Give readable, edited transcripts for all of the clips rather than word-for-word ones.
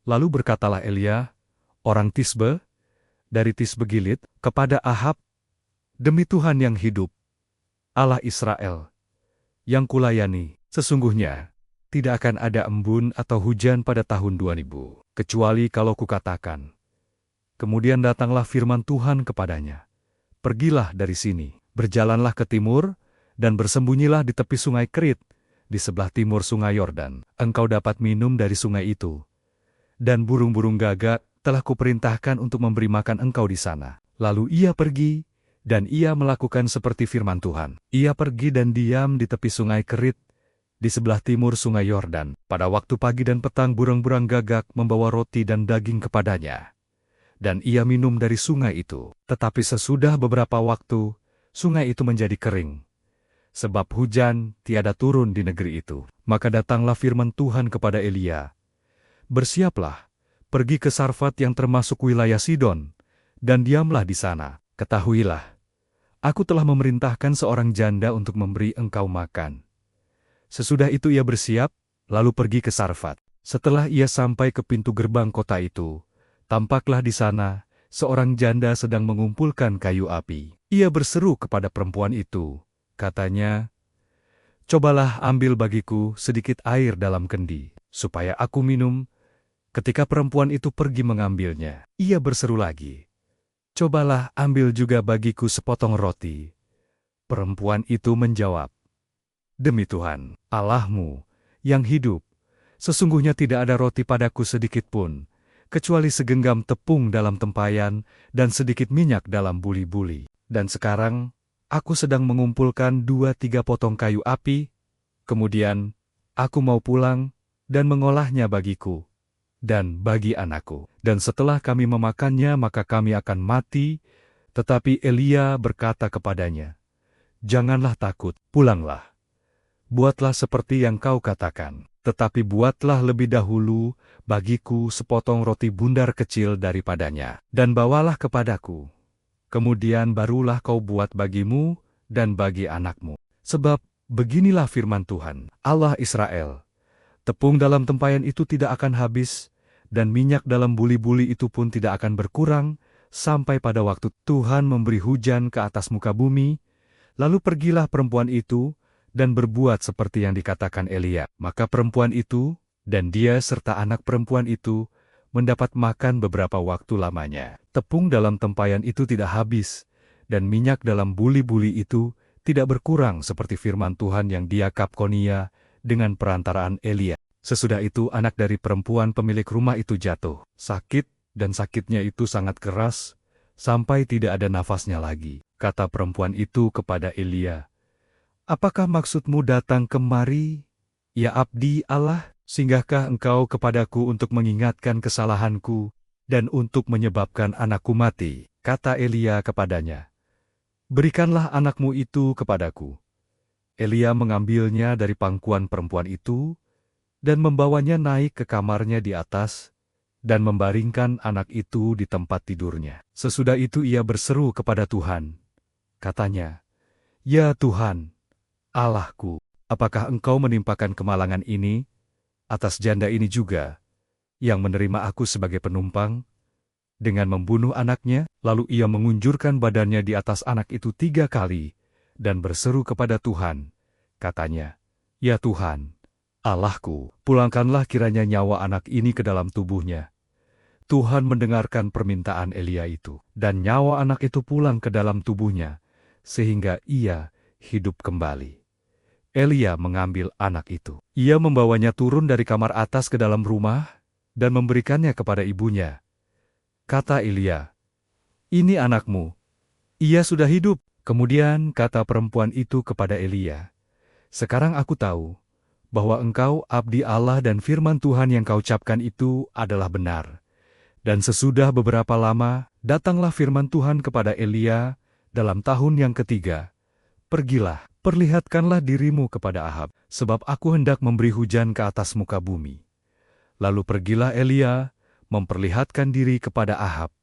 Lalu berkatalah Elia, orang Tisbe, dari Tisbe Gilead, kepada Ahab, "Demi Tuhan yang hidup, Allah Israel, yang kulayani, sesungguhnya tidak akan ada embun atau hujan pada tahun 2000, kecuali kalau kukatakan." Kemudian datanglah firman Tuhan kepadanya, "Pergilah dari sini, berjalanlah ke timur, dan bersembunyilah di tepi sungai Kerit, di sebelah timur sungai Yordan. Engkau dapat minum dari sungai itu. Dan burung-burung gagak telah kuperintahkan untuk memberi makan engkau di sana." Lalu ia pergi, dan ia melakukan seperti firman Tuhan. Ia pergi dan diam di tepi sungai Kerit, di sebelah timur sungai Yordan. Pada waktu pagi dan petang burung-burung gagak membawa roti dan daging kepadanya. Dan ia minum dari sungai itu. Tetapi sesudah beberapa waktu, sungai itu menjadi kering, sebab hujan tiada turun di negeri itu. Maka datanglah firman Tuhan kepada Elia, "Bersiaplah, pergi ke Sarfat yang termasuk wilayah Sidon, dan diamlah di sana. Ketahuilah, aku telah memerintahkan seorang janda untuk memberi engkau makan." Sesudah itu ia bersiap, lalu pergi ke Sarfat. Setelah ia sampai ke pintu gerbang kota itu, tampaklah di sana seorang janda sedang mengumpulkan kayu api. Ia berseru kepada perempuan itu, katanya, "Cobalah ambil bagiku sedikit air dalam kendi, supaya aku minum." Ketika perempuan itu pergi mengambilnya, ia berseru lagi, "Cobalah ambil juga bagiku sepotong roti." Perempuan itu menjawab, "Demi Tuhan, Allahmu, yang hidup, sesungguhnya tidak ada roti padaku sedikit pun, kecuali segenggam tepung dalam tempayan dan sedikit minyak dalam buli-buli. Dan sekarang, aku sedang mengumpulkan 2-3 potong kayu api, kemudian aku mau pulang dan mengolahnya bagiku dan bagi anakku. Dan setelah kami memakannya, maka kami akan mati." Tetapi Elia berkata kepadanya, "Janganlah takut, pulanglah. Buatlah seperti yang kau katakan, tetapi buatlah lebih dahulu bagiku sepotong roti bundar kecil daripadanya, dan bawalah kepadaku. Kemudian barulah kau buat bagimu dan bagi anakmu. Sebab beginilah firman Tuhan, Allah Israel, tepung dalam tempayan itu tidak akan habis, dan minyak dalam buli-buli itu pun tidak akan berkurang, sampai pada waktu Tuhan memberi hujan ke atas muka bumi." Lalu pergilah perempuan itu, dan berbuat seperti yang dikatakan Elia. Maka perempuan itu, dan dia serta anak perempuan itu, mendapat makan beberapa waktu lamanya. Tepung dalam tempayan itu tidak habis, dan minyak dalam buli-buli itu tidak berkurang seperti firman Tuhan yang diakapkonia dengan perantaraan Elia. Sesudah itu anak dari perempuan pemilik rumah itu jatuh sakit, dan sakitnya itu sangat keras, sampai tidak ada nafasnya lagi. Kata perempuan itu kepada Elia, "Apakah maksudmu datang kemari, ya abdi Allah? Singgahkah engkau kepadaku untuk mengingatkan kesalahanku, dan untuk menyebabkan anakku mati?" Kata Elia kepadanya, "Berikanlah anakmu itu kepadaku." Elia mengambilnya dari pangkuan perempuan itu, dan membawanya naik ke kamarnya di atas, dan membaringkan anak itu di tempat tidurnya. Sesudah itu ia berseru kepada Tuhan. Katanya, "Ya Tuhan, Allahku, apakah engkau menimpakan kemalangan ini atas janda ini juga, yang menerima aku sebagai penumpang, dengan membunuh anaknya?" Lalu ia mengunjurkan badannya di atas anak itu 3 kali, dan berseru kepada Tuhan. Katanya, "Ya Tuhan, Allahku, pulangkanlah kiranya nyawa anak ini ke dalam tubuhnya." Tuhan mendengarkan permintaan Elia itu, dan nyawa anak itu pulang ke dalam tubuhnya, sehingga ia hidup kembali. Elia mengambil anak itu. Ia membawanya turun dari kamar atas ke dalam rumah, dan memberikannya kepada ibunya. Kata Elia, "Ini anakmu, ia sudah hidup." Kemudian kata perempuan itu kepada Elia, "Sekarang aku tahu bahwa engkau abdi Allah dan firman Tuhan yang kau ucapkan itu adalah benar." Dan sesudah beberapa lama, datanglah firman Tuhan kepada Elia dalam tahun yang ketiga, "Pergilah, perlihatkanlah dirimu kepada Ahab, sebab aku hendak memberi hujan ke atas muka bumi." Lalu pergilah Elia, memperlihatkan diri kepada Ahab.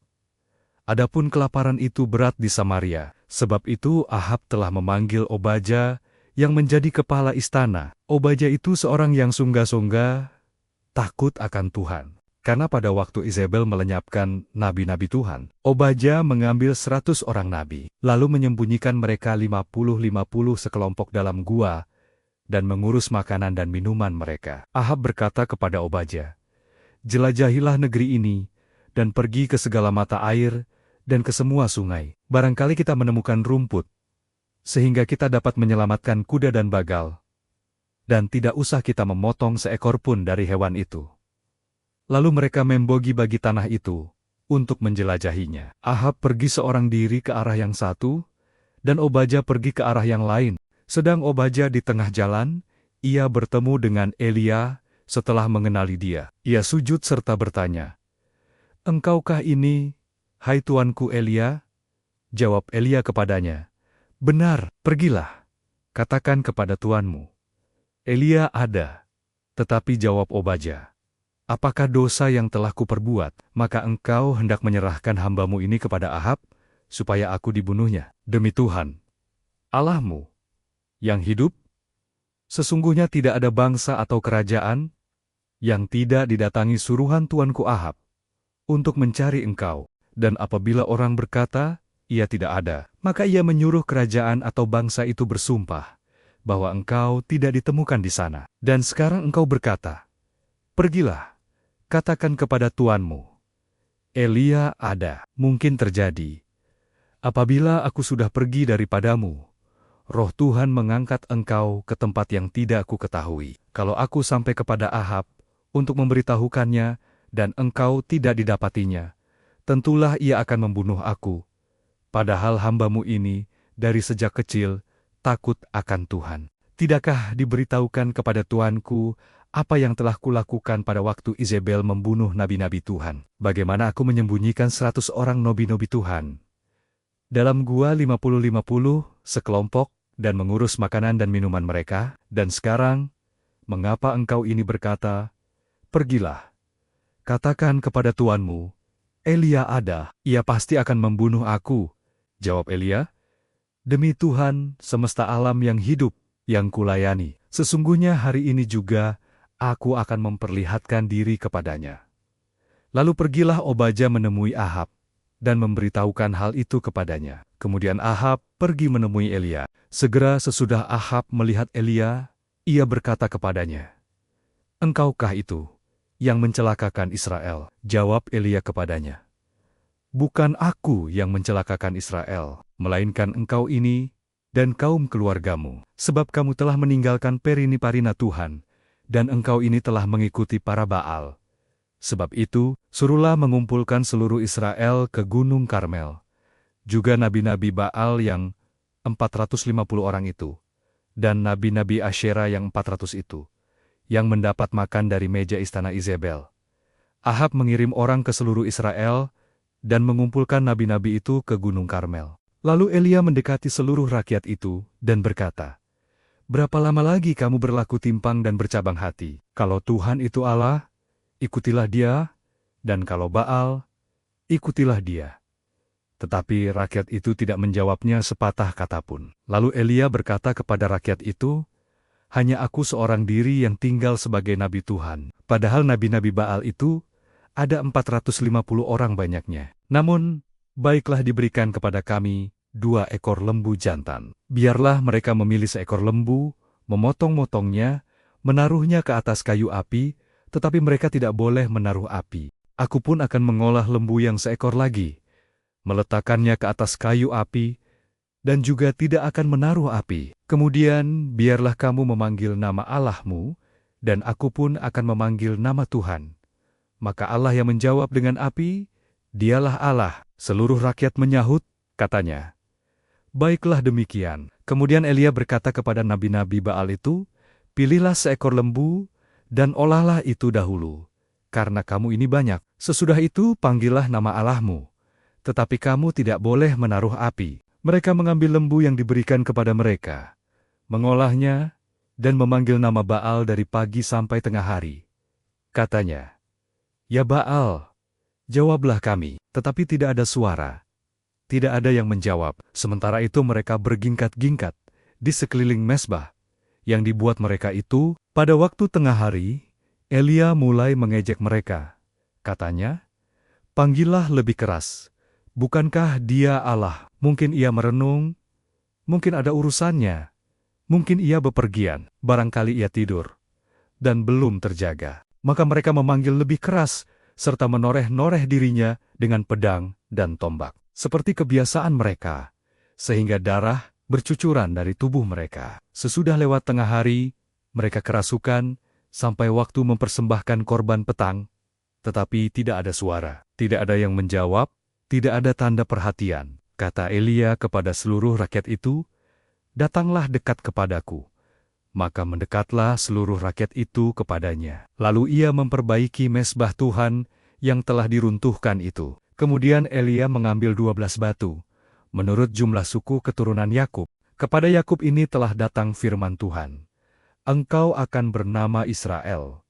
Adapun kelaparan itu berat di Samaria, sebab itu Ahab telah memanggil Obaja yang menjadi kepala istana. Obaja itu seorang yang sungga-sungga, takut akan Tuhan. Karena pada waktu Izebel melenyapkan nabi-nabi Tuhan, Obadya mengambil 100 orang nabi, lalu menyembunyikan mereka 50-50 sekelompok dalam gua, dan mengurus makanan dan minuman mereka. Ahab berkata kepada Obadya, "Jelajahilah negeri ini, dan pergi ke segala mata air, dan ke semua sungai. Barangkali kita menemukan rumput, sehingga kita dapat menyelamatkan kuda dan bagal, dan tidak usah kita memotong seekor pun dari hewan itu." Lalu mereka membagi-bagi tanah itu untuk menjelajahinya. Ahab pergi seorang diri ke arah yang satu, dan Obadya pergi ke arah yang lain. Sedang Obadya di tengah jalan, ia bertemu dengan Elia setelah mengenali dia. Ia sujud serta bertanya, "Engkaukah ini, hai tuanku Elia?" Jawab Elia kepadanya, "Benar, pergilah, katakan kepada tuanmu, Elia ada." Tetapi jawab Obadya, "Apakah dosa yang telah kuperbuat, maka engkau hendak menyerahkan hambamu ini kepada Ahab, supaya aku dibunuhnya? Demi Tuhan, Allahmu, yang hidup, sesungguhnya tidak ada bangsa atau kerajaan yang tidak didatangi suruhan tuanku Ahab untuk mencari engkau. Dan apabila orang berkata, ia tidak ada, maka ia menyuruh kerajaan atau bangsa itu bersumpah bahwa engkau tidak ditemukan di sana. Dan sekarang engkau berkata, pergilah, katakan kepada tuanmu, Elia ada. Mungkin terjadi, apabila aku sudah pergi daripadamu, Roh Tuhan mengangkat engkau ke tempat yang tidak aku ketahui. Kalau aku sampai kepada Ahab untuk memberitahukannya, dan engkau tidak didapatinya, tentulah ia akan membunuh aku. Padahal hambamu ini dari sejak kecil takut akan Tuhan. Tidakkah diberitahukan kepada tuanku apa yang telah kulakukan pada waktu Izebel membunuh nabi-nabi Tuhan? Bagaimana aku menyembunyikan 100 orang nabi-nabi Tuhan dalam gua 50-50 sekelompok, dan mengurus makanan dan minuman mereka? Dan sekarang, mengapa engkau ini berkata, pergilah, katakan kepada tuanmu, Elia ada, ia pasti akan membunuh aku. Jawab Elia, demi Tuhan semesta alam yang hidup, yang kulayani, sesungguhnya hari ini juga aku akan memperlihatkan diri kepadanya. Lalu pergilah Obadya menemui Ahab, dan memberitahukan hal itu kepadanya. Kemudian Ahab pergi menemui Elia. Segera sesudah Ahab melihat Elia, ia berkata kepadanya, engkaukah itu yang mencelakakan Israel? Jawab Elia kepadanya, bukan aku yang mencelakakan Israel, melainkan engkau ini dan kaum keluargamu, sebab kamu telah meninggalkan periniparina Tuhan, dan engkau ini telah mengikuti para Baal. Sebab itu, suruhlah mengumpulkan seluruh Israel ke Gunung Karmel, juga nabi-nabi Baal yang 450 orang itu, dan nabi-nabi Asyera yang 400 itu, yang mendapat makan dari meja istana Izebel. Ahab mengirim orang ke seluruh Israel, dan mengumpulkan nabi-nabi itu ke Gunung Karmel. Lalu Elia mendekati seluruh rakyat itu, dan berkata, berapa lama lagi kamu berlaku timpang dan bercabang hati? Kalau Tuhan itu Allah, ikutilah dia, dan kalau Baal, ikutilah dia. Tetapi rakyat itu tidak menjawabnya sepatah kata pun. Lalu Elia berkata kepada rakyat itu, hanya aku seorang diri yang tinggal sebagai nabi Tuhan. Padahal nabi-nabi Baal itu ada 450 orang banyaknya. Namun, baiklah diberikan kepada kami 2 ekor lembu jantan. Biarlah mereka memilih seekor lembu, memotong-motongnya, menaruhnya ke atas kayu api, tetapi mereka tidak boleh menaruh api. Aku pun akan mengolah lembu yang seekor lagi, meletakkannya ke atas kayu api, dan juga tidak akan menaruh api. Kemudian biarlah kamu memanggil nama Allahmu, dan aku pun akan memanggil nama Tuhan. Maka Allah yang menjawab dengan api, dialah Allah. Seluruh rakyat menyahut, katanya, baiklah demikian. Kemudian Elia berkata kepada nabi-nabi Baal itu, pilihlah seekor lembu, dan olahlah itu dahulu, karena kamu ini banyak. Sesudah itu panggillah nama Allahmu, tetapi kamu tidak boleh menaruh api. Mereka mengambil lembu yang diberikan kepada mereka, mengolahnya, dan memanggil nama Baal dari pagi sampai tengah hari. Katanya, ya Baal, jawablah kami. Tetapi tidak ada suara. Tidak ada yang menjawab. Sementara itu mereka bergingkat-gingkat di sekeliling mezbah yang dibuat mereka itu. Pada waktu tengah hari, Elia mulai mengejek mereka. katanya. Panggillah lebih keras. Bukankah dia Allah? Mungkin ia merenung, mungkin ada urusannya, mungkin ia bepergian, barangkali ia tidur, dan belum terjaga. Maka mereka memanggil lebih keras, serta menoreh-noreh dirinya dengan pedang dan tombak. Seperti kebiasaan mereka, sehingga darah bercucuran dari tubuh mereka. Sesudah lewat tengah hari, mereka kerasukan sampai waktu mempersembahkan korban petang, tetapi tidak ada suara, tidak ada yang menjawab, tidak ada tanda perhatian. Kata Elia kepada seluruh rakyat itu, "Datanglah dekat kepadaku." Maka mendekatlah seluruh rakyat itu kepadanya. Lalu ia memperbaiki mezbah Tuhan yang telah diruntuhkan itu. Kemudian Elia mengambil 12 batu, menurut jumlah suku keturunan Yakub. Kepada Yakub ini telah datang firman Tuhan. "Engkau akan bernama Israel."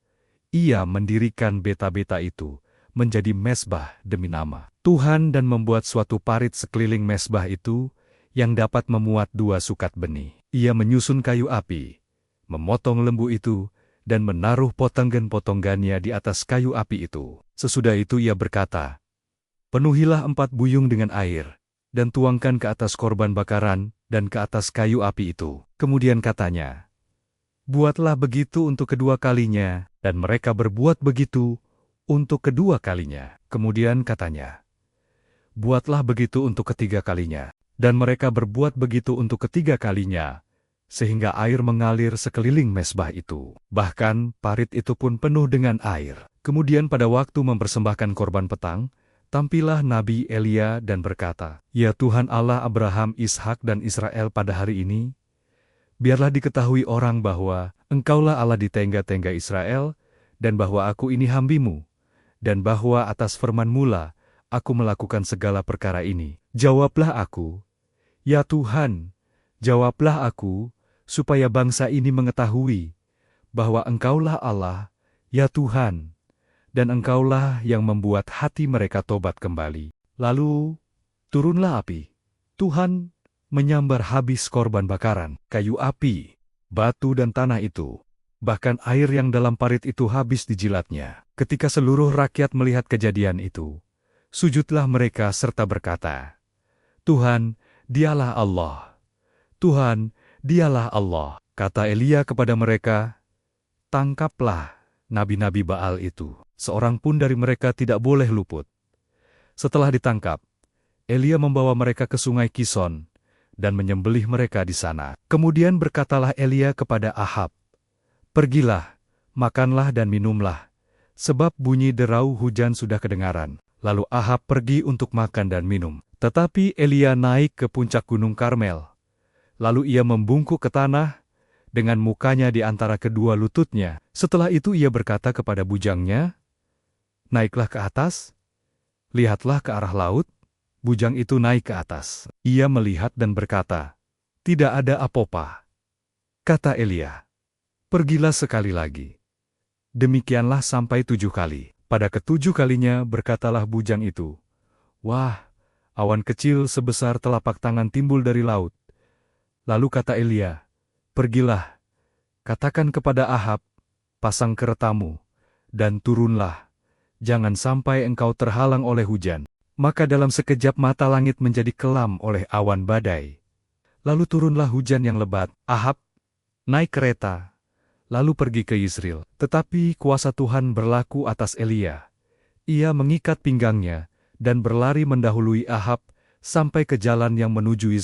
Ia mendirikan beta-beta itu menjadi mezbah demi nama Tuhan dan membuat suatu parit sekeliling mezbah itu yang dapat memuat 2 sukat benih. Ia menyusun kayu api, memotong lembu itu, dan menaruh potonggan-potonggannya di atas kayu api itu. Sesudah itu ia berkata, "Penuhilah 4 buyung dengan air, dan tuangkan ke atas korban bakaran dan ke atas kayu api itu." Kemudian katanya, "Buatlah begitu untuk kedua kalinya," dan mereka berbuat begitu untuk kedua kalinya. Kemudian katanya, "Buatlah begitu untuk ketiga kalinya," dan mereka berbuat begitu untuk ketiga kalinya, sehingga air mengalir sekeliling mezbah itu. Bahkan parit itu pun penuh dengan air. Kemudian pada waktu mempersembahkan korban petang, tampillah Nabi Elia dan berkata, "Ya Tuhan Allah Abraham, Ishak dan Israel pada hari ini, biarlah diketahui orang bahwa Engkaulah Allah di tengga-tengga Israel, dan bahwa aku ini hamba-Mu, dan bahwa atas firman-Mu lah aku melakukan segala perkara ini. Jawablah aku, ya Tuhan, jawablah aku, supaya bangsa ini mengetahui bahwa Engkaulah Allah, ya Tuhan, dan Engkaulah yang membuat hati mereka tobat kembali." Lalu turunlah api. Tuhan menyambar habis korban bakaran, kayu api, batu dan tanah itu. Bahkan air yang dalam parit itu habis dijilatnya. Ketika seluruh rakyat melihat kejadian itu, sujudlah mereka serta berkata, "Tuhan, dialah Allah. Tuhan, dialah Allah." Kata Elia kepada mereka, "Tangkaplah nabi-nabi Baal itu. Seorang pun dari mereka tidak boleh luput." Setelah ditangkap, Elia membawa mereka ke sungai Kison dan menyembelih mereka di sana. Kemudian berkatalah Elia kepada Ahab, "Pergilah, makanlah dan minumlah, sebab bunyi derau hujan sudah kedengaran." Lalu Ahab pergi untuk makan dan minum. Tetapi Elia naik ke puncak gunung Karmel. Lalu ia membungkuk ke tanah, dengan mukanya di antara kedua lututnya. Setelah itu ia berkata kepada bujangnya, "Naiklah ke atas, lihatlah ke arah laut." Bujang itu naik ke atas. Ia melihat dan berkata, "Tidak ada apa-apa." Kata Elia, "Pergilah sekali lagi." Demikianlah sampai 7 kali. Pada ke-7 kalinya berkatalah bujang itu, "Wah, awan kecil sebesar telapak tangan timbul dari laut." Lalu kata Elia, "Pergilah, katakan kepada Ahab, pasang keretamu, dan turunlah, jangan sampai engkau terhalang oleh hujan." Maka dalam sekejap mata langit menjadi kelam oleh awan badai. Lalu turunlah hujan yang lebat. Ahab naik kereta, lalu pergi ke Yizril. Tetapi kuasa Tuhan berlaku atas Elia. Ia mengikat pinggangnya dan berlari mendahului Ahab sampai ke jalan yang menuju Yizril.